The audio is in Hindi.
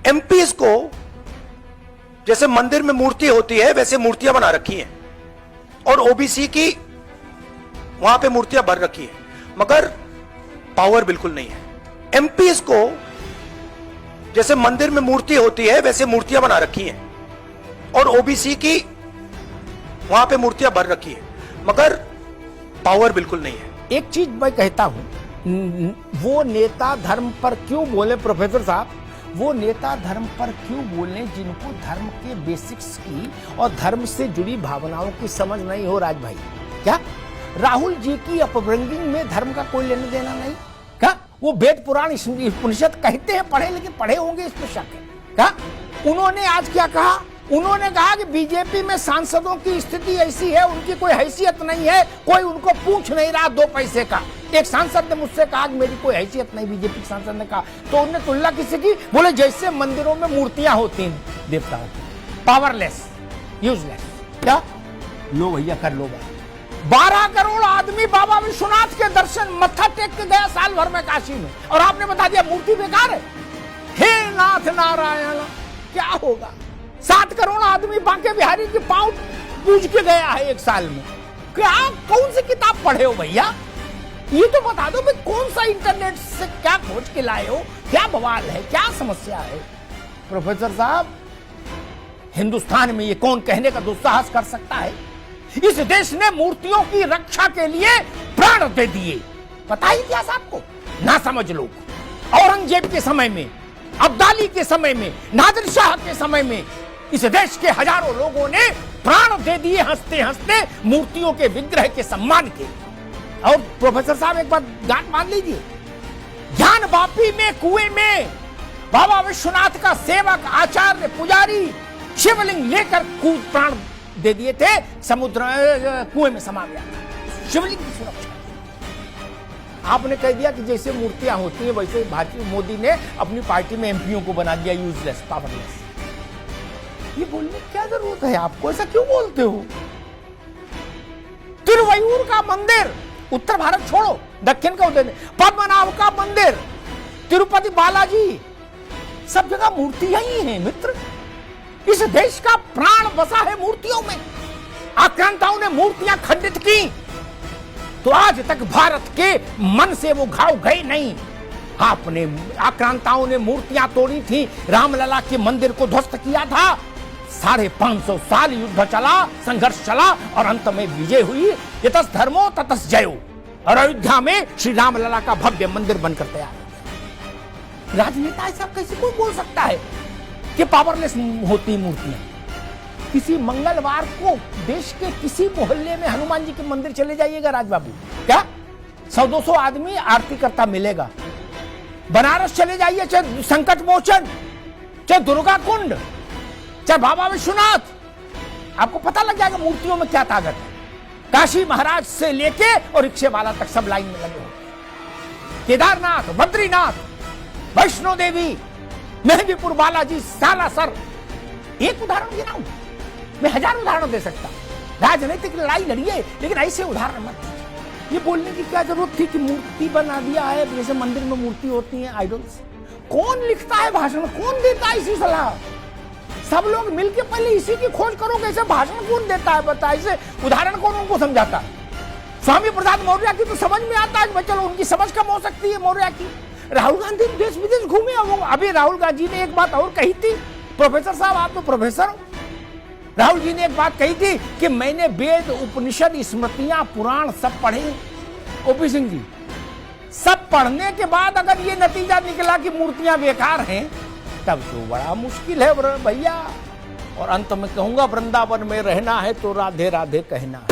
एमपीज को जैसे मंदिर में मूर्ति होती है वैसे मूर्तियां बना रखी हैं और ओबीसी की वहां पे मूर्तियां भर रखी है, मगर पावर बिल्कुल नहीं है। एमपीज को जैसे मंदिर में मूर्ति होती है वैसे मूर्तियां बना रखी हैं और ओबीसी की वहां पे मूर्तियां भर रखी है, मगर पावर बिल्कुल नहीं है। एक चीज मैं कहता हूं, वो नेता धर्म पर क्यों बोले प्रोफेसर साहब, वो नेता धर्म पर क्यों बोले जिनको धर्म के बेसिक्स की और धर्म से जुड़ी भावनाओं की समझ नहीं हो। राज भाई, क्या राहुल जी की अपब्रिंगिंग में धर्म का कोई लेना देना नहीं? क्या वो वेद पुराण उपनिषद कहते हैं पढ़े, लेकिन पढ़े होंगे इसमें शक है। क्या उन्होंने आज क्या कहा? उन्होंने कहा कि बीजेपी में सांसदों की स्थिति ऐसी है, उनकी कोई हैसियत नहीं है, कोई उनको पूछ नहीं रहा 2 पैसे का। एक सांसद ने मुझसे कहा कि मेरी कोई हैसियत नहीं, बीजेपी के सांसद ने कहा। तो उन्होंने तुलना किसी की? बोले जैसे मंदिरों में मूर्तियां होती हैं देवताओं की, पावरलेस, यूजलेस। क्या लो भैया, कर लो भाई। 12 करोड़ आदमी बाबा विश्वनाथ के दर्शन मत्था टेक के गया साल भर में काशी में, और आपने बता दिया मूर्ति बेकार है। हे नाथ नारायण, क्या होगा? 7 करोड़ आदमी बांके बिहारी के पांव पूज के गया है एक साल में। क्या कौन सी किताब पढ़े हो भैया? ये तो बता दो भाई, कौन सा इंटरनेट से क्या खोज के लाए हो? क्या बवाल है, क्या समस्या है? प्रोफेसर साहब, हिंदुस्तान में ये कौन कहने का दुस्साहस कर सकता है? इस देश ने मूर्तियों की रक्षा के लिए प्राण दे दिए। पता ही इतिहास आपको? ना समझ लोग। औरंगजेब के समय में, अब्दाली के समय में, नादिर शाह के समय में इस देश के हजारों लोगों ने प्राण दे दिए हंसते हंसते मूर्तियों के विग्रह के सम्मान के। और प्रोफेसर साहब एक बात गांठ मान लीजिए, ज्ञान वापी में कुएं में बाबा विश्वनाथ का सेवक, आचार्य, पुजारी शिवलिंग लेकर कूद प्राण दे दिए थे, समुद्र कुएं में समा गया था शिवलिंग की सुरक्षा। आपने कह दिया कि जैसे मूर्तियां होती हैं वैसे भारतीय मोदी ने अपनी पार्टी में एमपीओ को बना दिया यूजलेस, पावरलेस। ये बोलने की क्या जरूरत है आपको? ऐसा क्यों बोलते हो? तिरुवयूर का मंदिर, उत्तर भारत छोड़ो, दक्षिण का उदय, पद्मनाभ का मंदिर, तिरुपति बालाजी, सब जगह मूर्तियां ही हैं मित्र। इस देश का प्राण बसा है मूर्तियों में। आक्रांताओं ने मूर्तियां खंडित की तो आज तक भारत के मन से वो घाव गए नहीं। आपने, आक्रांताओं ने मूर्तियां तोड़ी थी, रामलला के मंदिर को ध्वस्त किया था। 550 साल युद्ध चला, संघर्ष चला और अंत में विजय हुई। यतस् धर्मो ततस् जयो। और अयोध्या में श्री रामलला का भव्य मंदिर बनकर तैयार हो गया। राजनेता ऐसा कैसे कोई बोल सकता है कि पावरलेस होती मूर्तियां? किसी मंगलवार को देश के किसी मोहल्ले में हनुमान जी के मंदिर चले जाइएगा राजबाबू, क्या 100-200 आदमी आरती करता मिलेगा। बनारस चले जाइए, चाहे संकट मोचन, चाहे दुर्गा कुंड, चाहे बाबा विश्वनाथ, आपको पता लग जाएगा मूर्तियों में क्या ताकत है। काशी महाराज से लेके और रिक्शे वाला तक सब लाइन में लगे होते। केदारनाथ, बद्रीनाथ, वैष्णो देवी, मेहंदीपुर बालाजी, सालासर, एक उदाहरण गिनाऊं? मैं 1000 उदाहरण दे सकता। राजनीतिक लड़ाई लड़िए, लेकिन ऐसे उदाहरण मत दीजिए। ये बोलने की क्या जरूरत थी कि मूर्ति बना दिया है, जैसे मंदिर में मूर्ति होती है, आइडल्स। कौन लिखता है भाषण, कौन देता है इसी सलाह? सब लोग मिलके पहले इसी की खोज करो, कैसे भाषण कौन देता है, बता, इसे उदाहरण कौन उनको समझाता है? स्वामी प्रसाद मौर्य की तो समझ में आता है, चलो उनकी समझ कम हो सकती है मौर्य की। राहुल गांधी देश विदेश घूमे, अभी राहुल गांधी ने एक बात और कही थी। प्रोफेसर साहब, आप तो प्रोफेसर हो। राहुल जी ने एक बात कही थी कि मैंने वेद, उपनिषद, स्मृतियां, पुराण सब पढ़े। ओपी सिंह जी, सब पढ़ने के बाद अगर ये नतीजा निकला कि मूर्तियां बेकार हैं, तब तो बड़ा मुश्किल है भैया। और अंत में कहूंगा, वृंदावन में रहना है तो राधे राधे कहना है।